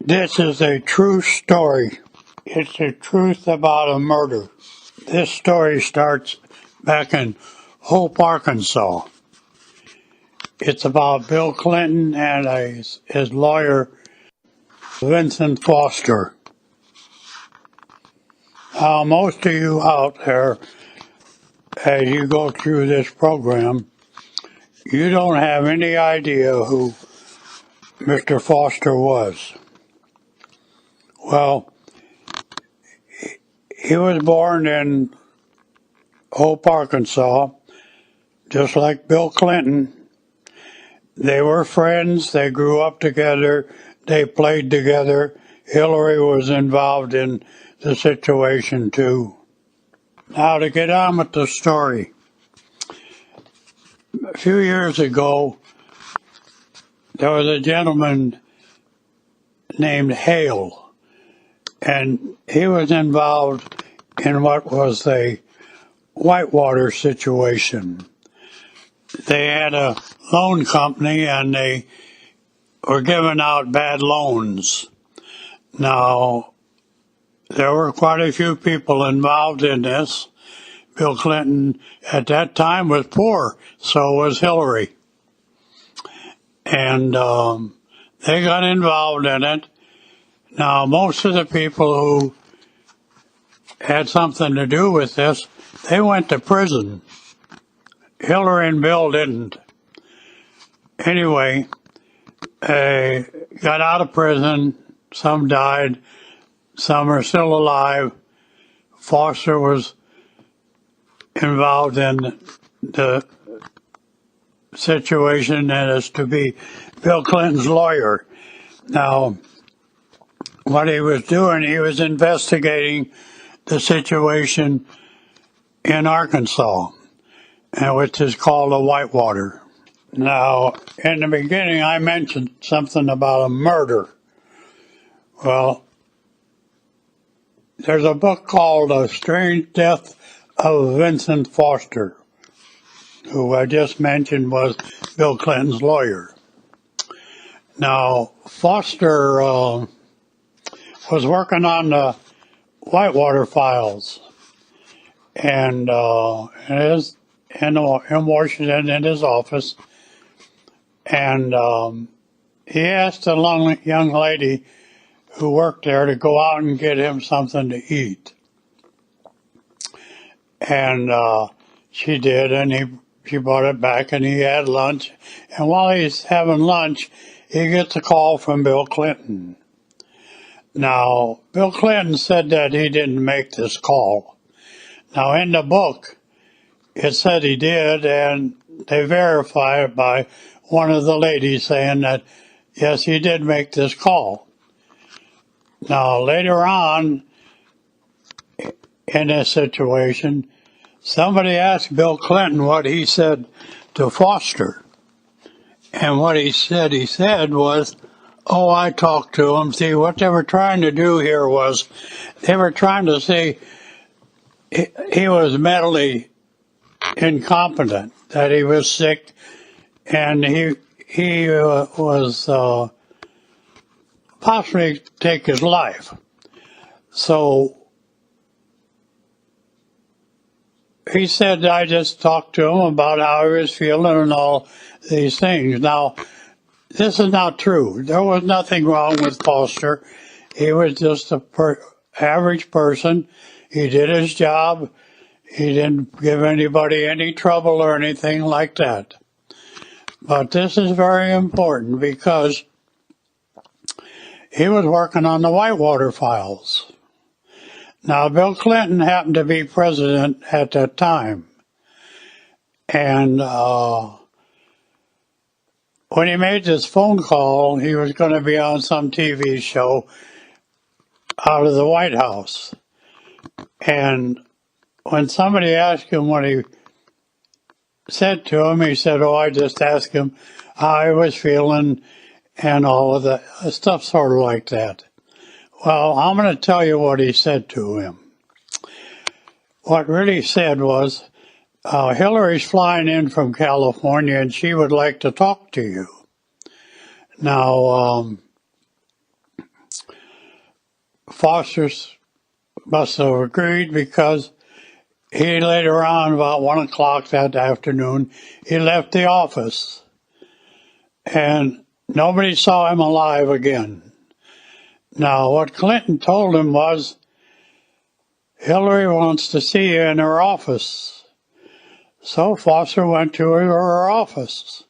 This is a true story. It's the truth about a murder. This story starts back in Hope, Arkansas. It's about Bill Clinton and his lawyer, Vincent Foster. Now, most of you out there, as you go through this program, you don't have any idea who Mr. Foster was. Well, he was born in Hope, Arkansas, just like Bill Clinton. They were friends. They grew up together. They played together. Hillary was involved in the situation too. Now to get on with the story. A few years ago, there was a gentleman named Hale, and he was involved in what was a whitewater situation. They had a loan company and they were giving out bad loans. Now, there were quite a few people involved in this. Bill Clinton at that time was poor, so was Hillary. And they got involved in it. Now, most of the people who had something to do with this, they went to prison. Hillary and Bill didn't. Anyway, they got out of prison. Some died. Some are still alive. Foster was involved in the situation and is to be Bill Clinton's lawyer. Now, what he was doing, he was investigating the situation in Arkansas, which is called a whitewater. Now, in the beginning, I mentioned something about a murder. Well, there's a book called A Strange Death of Vincent Foster, who I just mentioned was Bill Clinton's lawyer. Now, Foster was working on the Whitewater files, and in Washington in his office, and he asked a young lady who worked there to go out and get him something to eat. And she did, and she brought it back, and he had lunch. And while he's having lunch, he gets a call from Bill Clinton. Now, Bill Clinton said that he didn't make this call. Now, in the book, it said he did, and they verify it by one of the ladies saying that, yes, he did make this call. Now, later on in this situation, somebody asked Bill Clinton what he said to Foster. And what he said was, oh, I talked to him. See, what they were trying to do here was they were trying to say he was mentally incompetent, that he was sick, and he was possibly take his life. So he said, I just talked to him about how he was feeling and all these things. Now, this is not true. There was nothing wrong with Foster. He was just an average person. He did his job. He didn't give anybody any trouble or anything like that. But this is very important because he was working on the Whitewater files. Now, Bill Clinton happened to be president at that time. And when he made this phone call, he was going to be on some TV show out of the White House. And when somebody asked him what he said to him, he said, oh, I just asked him how he was feeling and all of the stuff sort of like that. Well, I'm going to tell you what he said to him. What really said was, Hillary's flying in from California and she would like to talk to you. Now, Foster must have agreed because he later on, about 1 o'clock that afternoon, he left the office and nobody saw him alive again. Now, what Clinton told him was, Hillary wants to see you in her office. So Foster went to her office.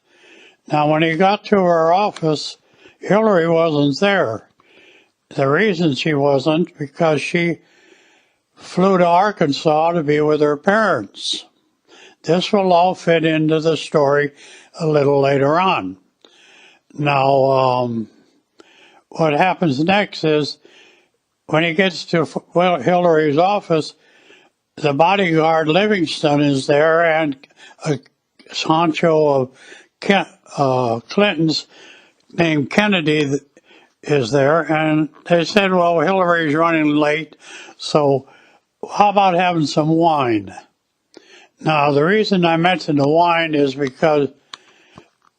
Now, when he got to her office, Hillary wasn't there. The reason she wasn't, because she flew to Arkansas to be with her parents. This will all fit into the story a little later on. Now, what happens next is, when he gets to Hillary's office, the bodyguard Livingston is there, and a honcho of Clinton's named Kennedy is there, and they said, well, Hillary's running late, so how about having some wine? Now, the reason I mentioned the wine is because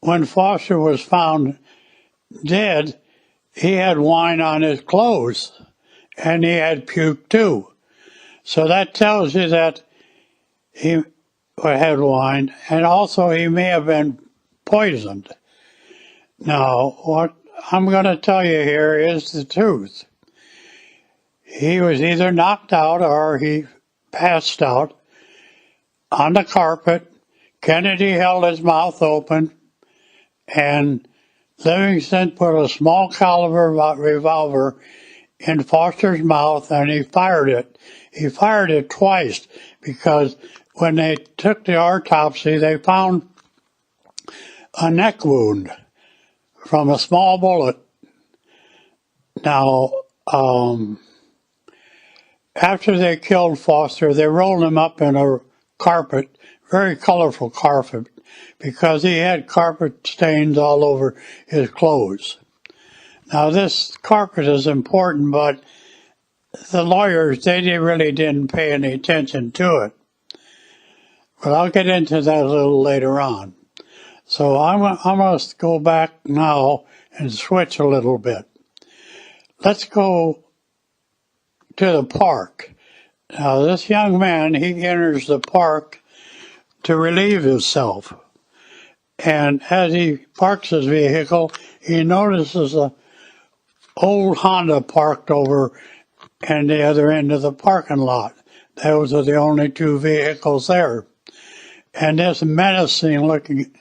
when Foster was found dead, he had wine on his clothes, and he had puke too. So that tells you that he had wine, and also he may have been poisoned. Now, what I'm going to tell you here is the truth. He was either knocked out or he passed out on the carpet. Kennedy held his mouth open, and Livingston put a small caliber revolver in Foster's mouth, and he fired it. He fired it twice because when they took the autopsy, they found a neck wound from a small bullet. Now, after they killed Foster, they rolled him up in a carpet, very colorful carpet, because he had carpet stains all over his clothes. Now, this carpet is important, but the lawyers, they really didn't pay any attention to it. But I'll get into that a little later on. So I must go back now and switch a little bit. Let's go to the park. Now, this young man, he enters the park to relieve himself. And as he parks his vehicle, he notices a old Honda parked over at the other end of the parking lot. Those are the only two vehicles there. And this menacing-looking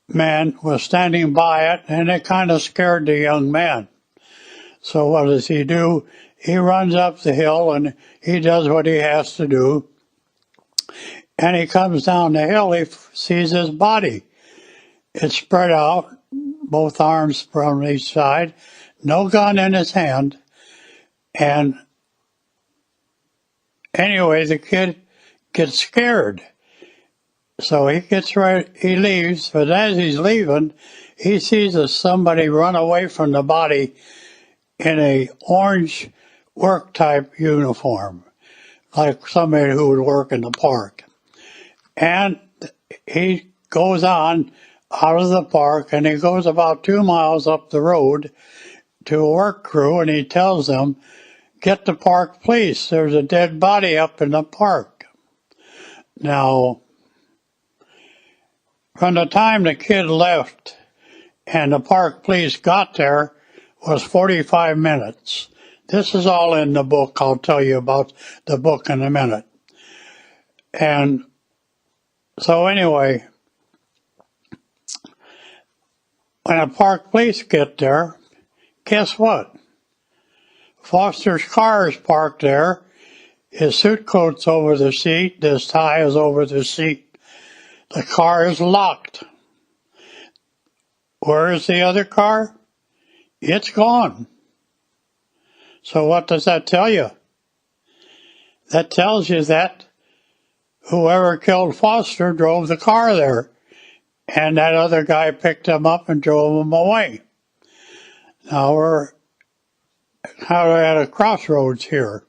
man was standing by it, and it kind of scared the young man. So what does he do? He runs up the hill, and he does what he has to do. And he comes down the hill, he sees his body. It's spread out, both arms from each side, no gun in his hand. And anyway, the kid gets scared. So he leaves, but as he's leaving, he sees somebody run away from the body in a orange work type uniform, like somebody who would work in the park. And he goes on out of the park, and he goes about 2 miles up the road to a work crew, and he tells them, get the park police, there's a dead body up in the park. Now, from the time the kid left and the park police got there was 45 minutes. This is all in the book. I'll tell you about the book in a minute. And so anyway, when the park police get there, guess what? Foster's car is parked there. His suit coat's over the seat. His tie is over the seat. The car is locked. Where is the other car? It's gone. So what does that tell you? That tells you that whoever killed Foster drove the car there, and that other guy picked him up and drove him away. Now we're kind of at a crossroads here.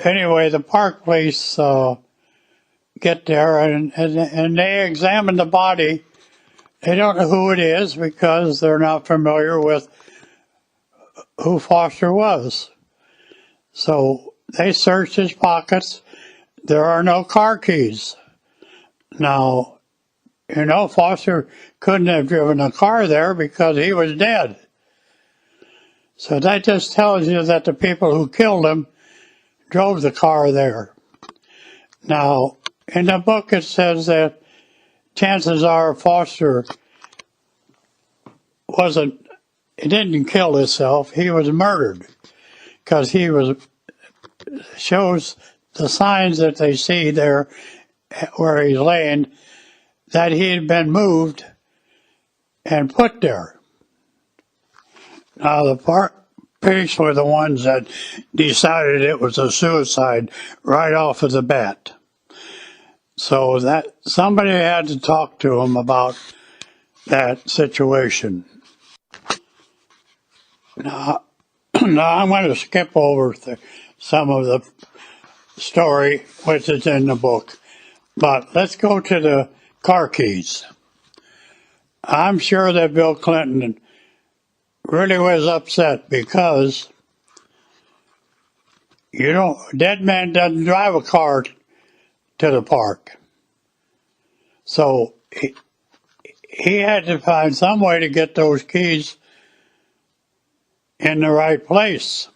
Anyway, the park police get there and they examine the body They don't know who it is because they're not familiar with who Foster was. So they searched his pockets. There are no car keys. Now, Foster couldn't have driven a car there because he was dead. So that just tells you that the people who killed him drove the car there. Now, in the book it says that chances are Foster he didn't kill himself, he was murdered because shows the signs that they see there where he's laying that he had been moved and put there. Now the police were the ones that decided it was a suicide right off of the bat. So that somebody had to talk to him about that situation. Now I'm going to skip over some of the story which is in the book, but let's go to the car keys. I'm sure that Bill Clinton really was upset because, dead man doesn't drive a car to the park. So he had to find some way to get those keys in the right place.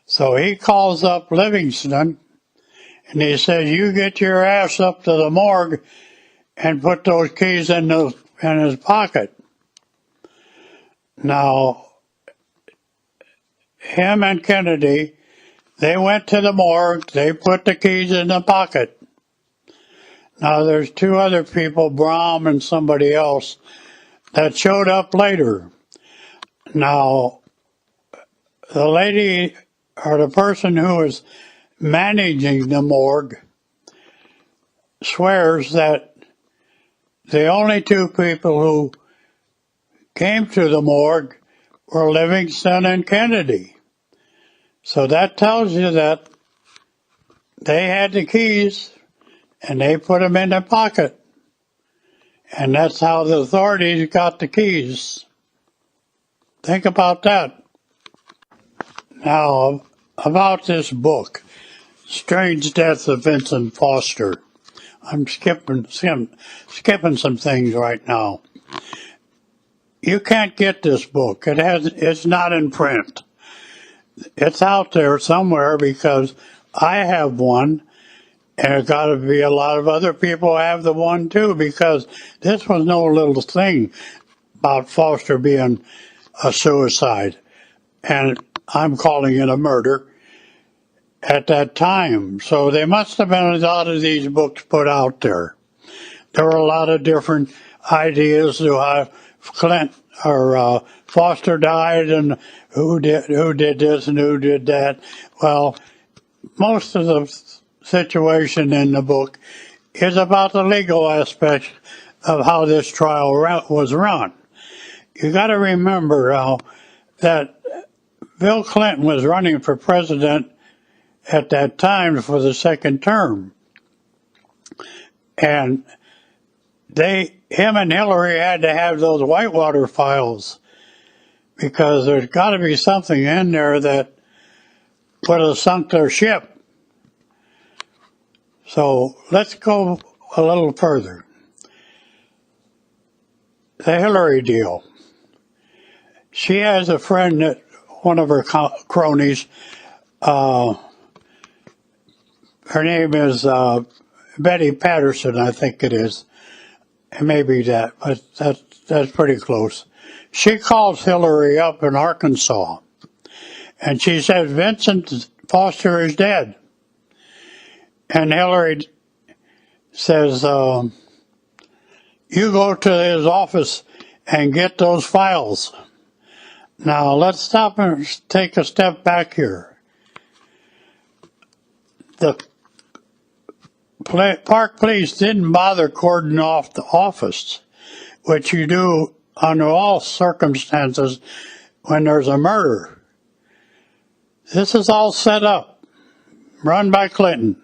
So he calls up Livingston and he says, you get your ass up to the morgue and put those keys in his pocket. Now, him and Kennedy, they went to the morgue, they put the keys in the pocket. Now there's two other people, Brom and somebody else, that showed up later. Now, the lady or the person who was managing the morgue swears that the only two people who came to the morgue were Livingston and Kennedy. So that tells you that they had the keys and they put them in their pocket. And that's how the authorities got the keys. Think about that. Now, about this book, Strange Death of Vincent Foster. I'm skipping some things right now. You can't get this book. It's not in print. It's out there somewhere because I have one, and there's got to be a lot of other people who have the one too, because this was no little thing about Foster being a suicide, and I'm calling it a murder at that time. So there must have been a lot of these books put out there. There were a lot of different ideas to how Foster died and who did this and who did that. Well, most of the situation in the book is about the legal aspect of how this trial was run. You got to remember that Bill Clinton was running for president at that time for the second term, and him and Hillary had to have those Whitewater files because there's got to be something in there that would have sunk their ship. So let's go a little further. The Hillary deal. She has a friend that one of her cronies, her name is Betty Patterson, I think it is. It may be that, but that's pretty close. She calls Hillary up in Arkansas, and she says, Vincent Foster is dead. And Hillary says, you go to his office and get those files. Now, let's stop and take a step back here. The Park Police didn't bother cordoning off the office, which you do under all circumstances when there's a murder. This is all set up, run by Clinton.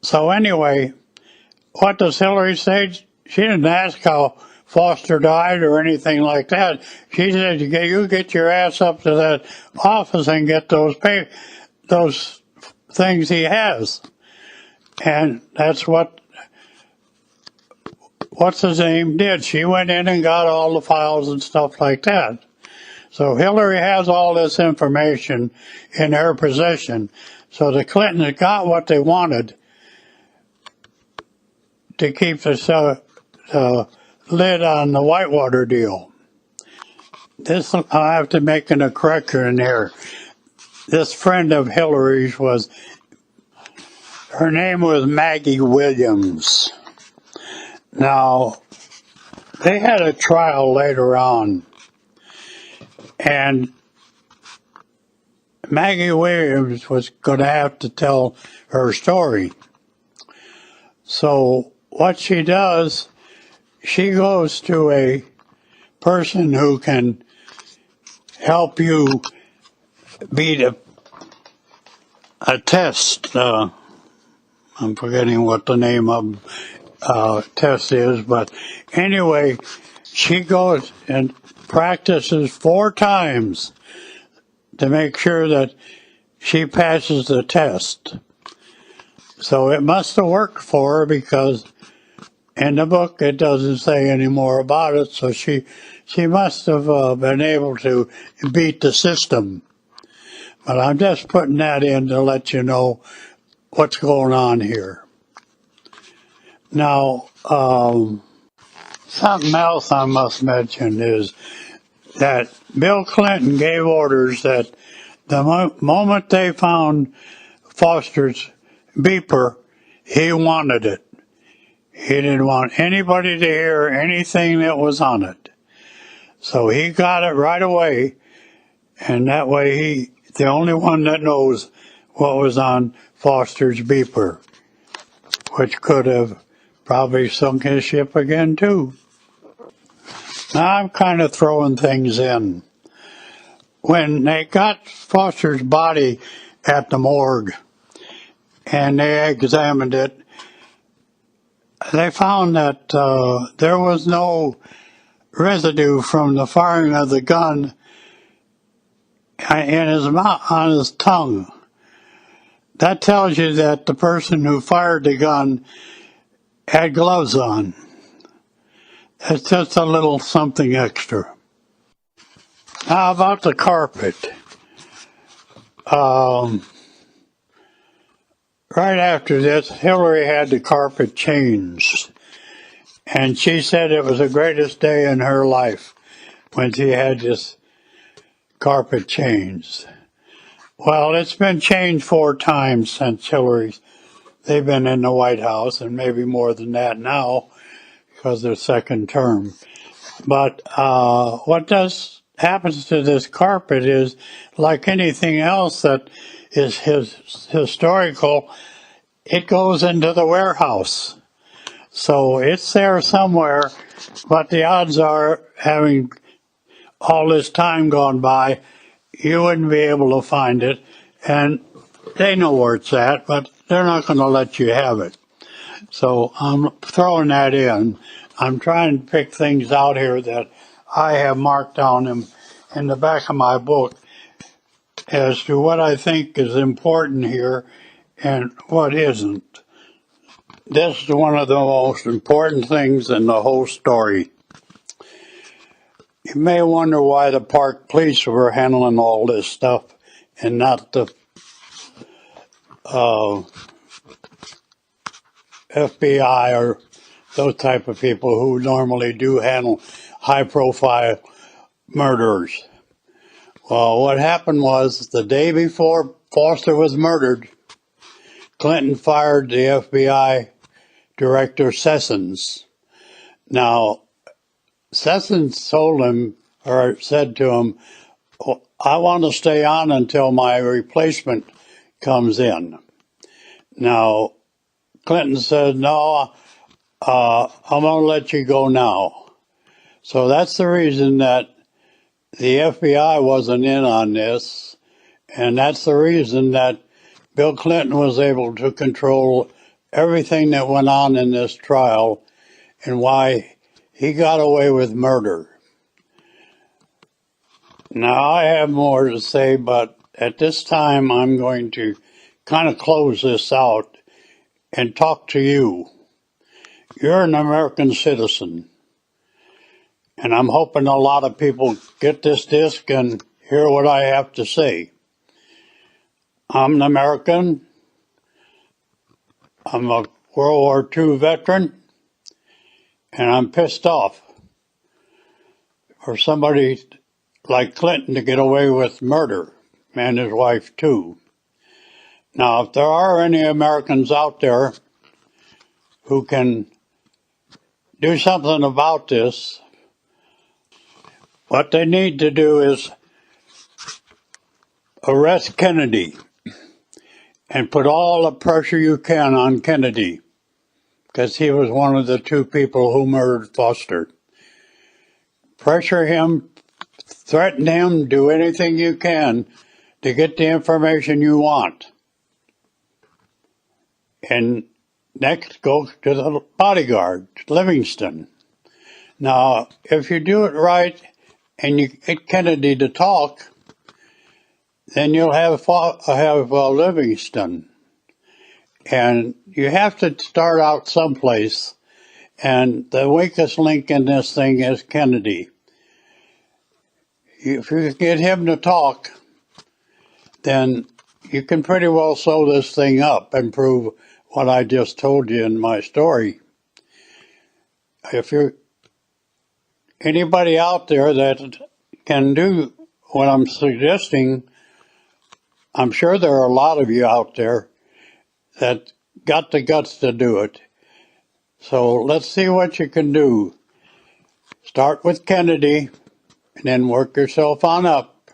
So anyway, what does Hillary say she didn't ask how Foster died or anything like that. She said, "You get your ass up to that office and get those things he has." And that's what's his name did. She went in and got all the files and stuff like that. So Hillary has all this information in her possession. So the Clintons got what they wanted to keep the lid on the Whitewater deal. I have to make a correction here. This friend of Hillary's her name was Maggie Williams. Now, they had a trial later on, and Maggie Williams was going to have to tell her story. So what she does, she goes to a person who can help you beat a test. I'm forgetting what the name of test is, but anyway, she goes and practices 4 times to make sure that she passes the test. So it must have worked for her, because in the book it doesn't say any more about it, so she must have been able to beat the system. But I'm just putting that in to let you know what's going on here. Now, something else I must mention is that Bill Clinton gave orders that the moment they found Foster's beeper, he wanted it. He didn't want anybody to hear anything that was on it. So he got it right away, and that way he's the only one that knows what was on Foster's beeper, which could have probably sunk his ship again too. Now I'm kind of throwing things in. When they got Foster's body at the morgue and they examined it, they found that there was no residue from the firing of the gun in his mouth, on his tongue. That tells you that the person who fired the gun had gloves on. It's just a little something extra. Now about the carpet. Right after this, Hillary had the carpet changed. And she said it was the greatest day in her life when she had this carpet changed. Well, it's been changed 4 times since they've been in the White House, and maybe more than that now because they're second term. But what happens to this carpet is, like anything else that is historical, it goes into the warehouse. So it's there somewhere, but the odds are, having all this time gone by, you wouldn't be able to find it. And they know where it's at, but they're not going to let you have it. So I'm throwing that in. I'm trying to pick things out here that I have marked down in the back of my book as to what I think is important here and what isn't. This is one of the most important things in the whole story. You may wonder why the park police were handling all this stuff and not the FBI or those type of people who normally do handle high-profile murderers. Well, what happened was, the day before Foster was murdered, Clinton fired the FBI director Sessions. Now, Sessions told him, or said to him, I want to stay on until my replacement comes in. Now, Clinton said, no, I'm going to let you go now. So that's the reason that the FBI wasn't in on this, and that's the reason that Bill Clinton was able to control everything that went on in this trial and why he got away with murder. Now, I have more to say, but at this time I'm going to kind of close this out and talk to you. You're an American citizen, and I'm hoping a lot of people get this disc and hear what I have to say. I'm an American. I'm a World War II veteran, and I'm pissed off for somebody like Clinton to get away with murder, and his wife too. Now, if there are any Americans out there who can do something about this, what they need to do is arrest Kennedy and put all the pressure you can on Kennedy, because he was one of the two people who murdered Foster. Pressure him, threaten him, do anything you can to get the information you want. And next, go to the bodyguard, Livingston. Now, if you do it right and you get Kennedy to talk, then you'll have Livingston. And you have to start out someplace, and the weakest link in this thing is Kennedy. If you get him to talk, then you can pretty well sew this thing up and prove what I just told you in my story. If you're anybody out there that can do what I'm suggesting, I'm sure there are a lot of you out there that got the guts to do it. So let's see what you can do. Start with Kennedy and then work yourself on up.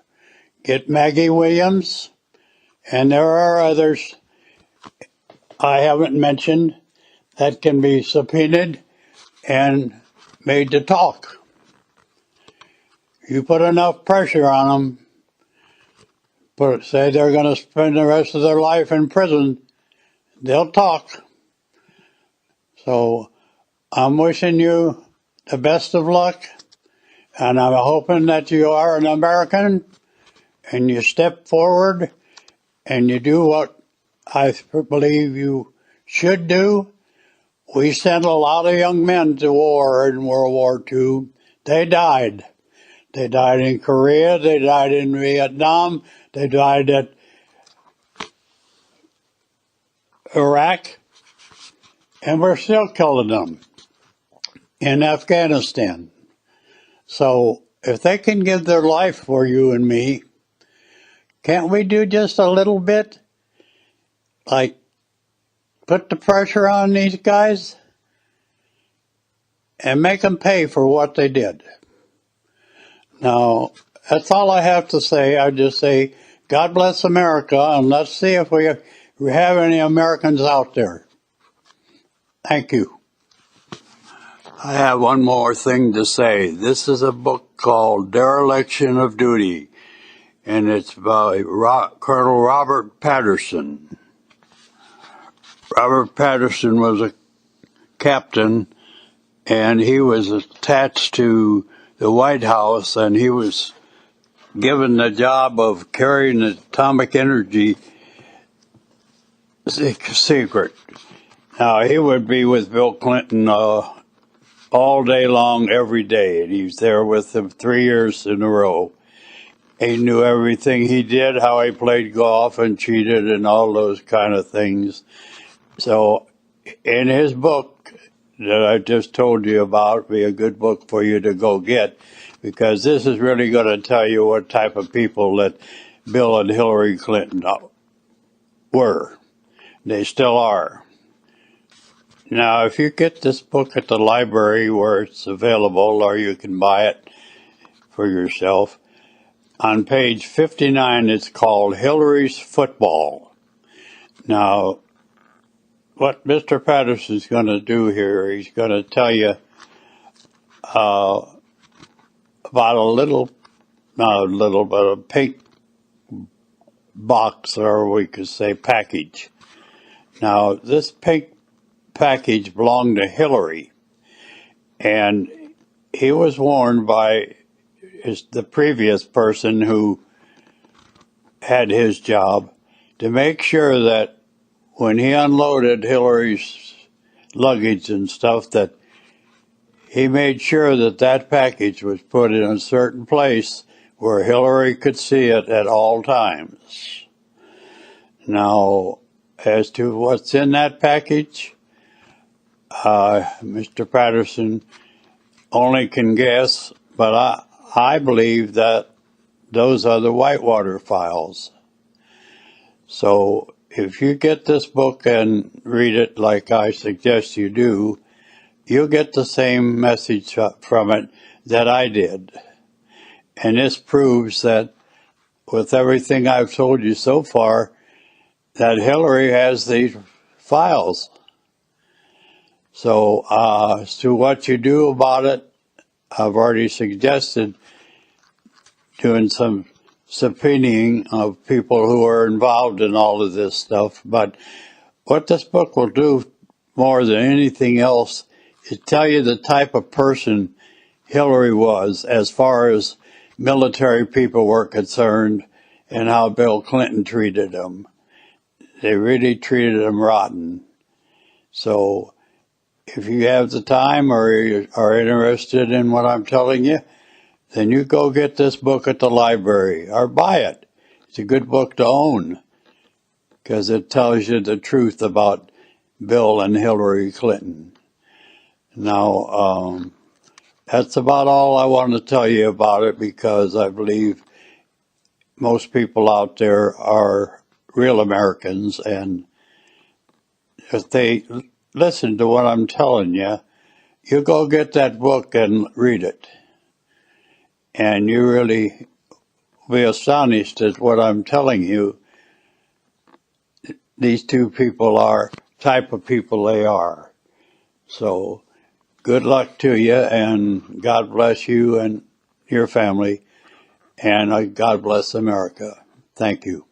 Get Maggie Williams, and there are others I haven't mentioned that can be subpoenaed and made to talk. You put enough pressure on them, say they're going to spend the rest of their life in prison, they'll talk. So I'm wishing you the best of luck, and I'm hoping that you are an American and you step forward and you do what I believe you should do. We sent a lot of young men to war in World War II. They died. They died in Korea. They died in Vietnam. They died at Iraq. And we're still killing them in Afghanistan. So if they can give their life for you and me, can't we do just a little bit? Like, put the pressure on these guys and make them pay for what they did. Now, that's all I have to say. I just say, God bless America, and let's see if we have any Americans out there. Thank you. I have one more thing to say. This is a book called Dereliction of Duty, and it's by Colonel Robert Patterson. Robert Patterson was a captain, and he was attached to the White House, and he was given the job of carrying the atomic energy secret. Now, he would be with Bill Clinton all day long, every day, and he was there with him 3 years in a row. He knew everything he did, how he played golf and cheated and all those kind of things. So in his book that I just told you about, be a good book for you to go get, because this is really going to tell you what type of people that Bill and Hillary Clinton were. They still are. Now, if you get this book at the library where it's available, or you can buy it for yourself, on page 59 it's called Hillary's Football. Now, what Mr. Patterson's going to do here, he's going to tell you about but a pink box, or we could say package. Now, this pink package belonged to Hillary. And he was warned by the previous person who had his job to make sure that when he unloaded Hillary's luggage and stuff, that he made sure that that package was put in a certain place where Hillary could see it at all times. Now, as to what's in that package, Mr. Patterson only can guess, but I believe that those are the Whitewater files. So if you get this book and read it like I suggest you do, you'll get the same message from it that I did. And this proves that with everything I've told you so far, that Hillary has these files. So as to what you do about it, I've already suggested doing some subpoenaing of people who are involved in all of this stuff. But what this book will do more than anything else is tell you the type of person Hillary was as far as military people were concerned and how Bill Clinton treated them. They really treated them rotten. So if you have the time or you are interested in what I'm telling you, then you go get this book at the library or buy it. It's a good book to own because it tells you the truth about Bill and Hillary Clinton. Now, that's about all I want to tell you about it because I believe most people out there are real Americans, and if they listen to what I'm telling you, you go get that book and read it. And you really be astonished at what I'm telling you. These two people are type of people they are. So good luck to you, and God bless you and your family, and God bless America. Thank you.